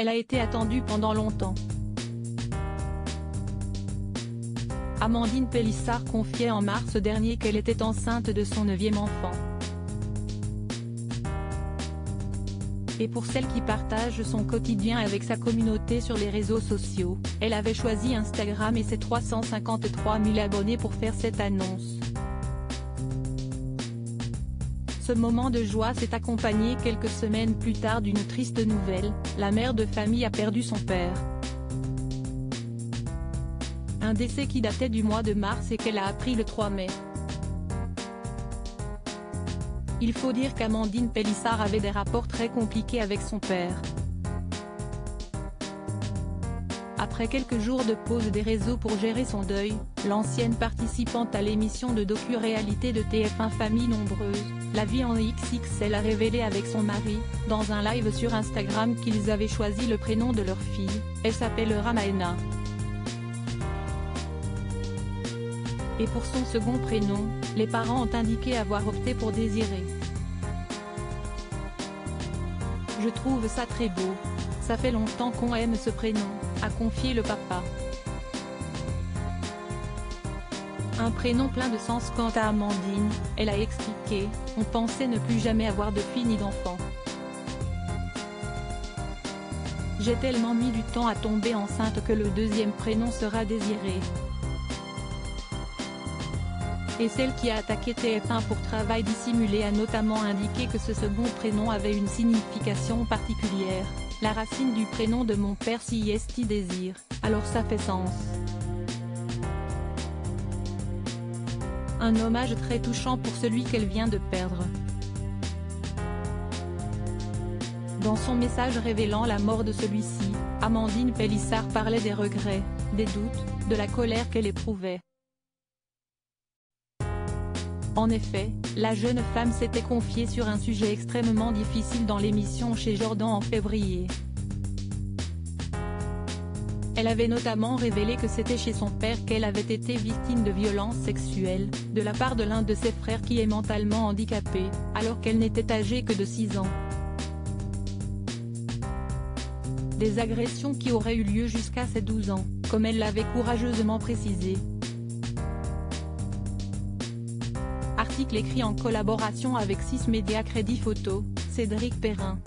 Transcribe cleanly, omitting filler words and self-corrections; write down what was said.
Elle a été attendue pendant longtemps. Amandine Pélissard confiait en mars dernier qu'elle était enceinte de son 9e enfant. Et pour celle qui partage son quotidien avec sa communauté sur les réseaux sociaux, elle avait choisi Instagram et ses 353 000 abonnés pour faire cette annonce. Ce moment de joie s'est accompagné quelques semaines plus tard d'une triste nouvelle, la mère de famille a perdu son père. Un décès qui datait du mois de mars et qu'elle a appris le 3 mai. Il faut dire qu'Amandine Pélissard avait des rapports très compliqués avec son père. Après quelques jours de pause des réseaux pour gérer son deuil, l'ancienne participante à l'émission de docu-réalité de TF1 Famille Nombreuse, La Vie en XXL a révélé avec son mari, dans un live sur Instagram qu'ils avaient choisi le prénom de leur fille, elle s'appellera Maëna. Et pour son second prénom, les parents ont indiqué avoir opté pour Désiré. Je trouve ça très beau. Ça fait longtemps qu'on aime ce prénom, a confié le papa. Un prénom plein de sens quant à Amandine, elle a expliqué, on pensait ne plus jamais avoir de fille ni d'enfant. J'ai tellement mis du temps à tomber enceinte que le deuxième prénom sera Désiré. Et celle qui a attaqué TF1 pour travail dissimulé a notamment indiqué que ce second prénom avait une signification particulière, la racine du prénom de mon père si est désir, alors ça fait sens. Un hommage très touchant pour celui qu'elle vient de perdre. Dans son message révélant la mort de celui-ci, Amandine Pélissard parlait des regrets, des doutes, de la colère qu'elle éprouvait. En effet, la jeune femme s'était confiée sur un sujet extrêmement difficile dans l'émission chez Jordan en février. Elle avait notamment révélé que c'était chez son père qu'elle avait été victime de violences sexuelles, de la part de l'un de ses frères qui est mentalement handicapé, alors qu'elle n'était âgée que de 6 ans. Des agressions qui auraient eu lieu jusqu'à ses 12 ans, comme elle l'avait courageusement précisé. Article écrit en collaboration avec 6 médias Crédit Photo, Cédric Perrin.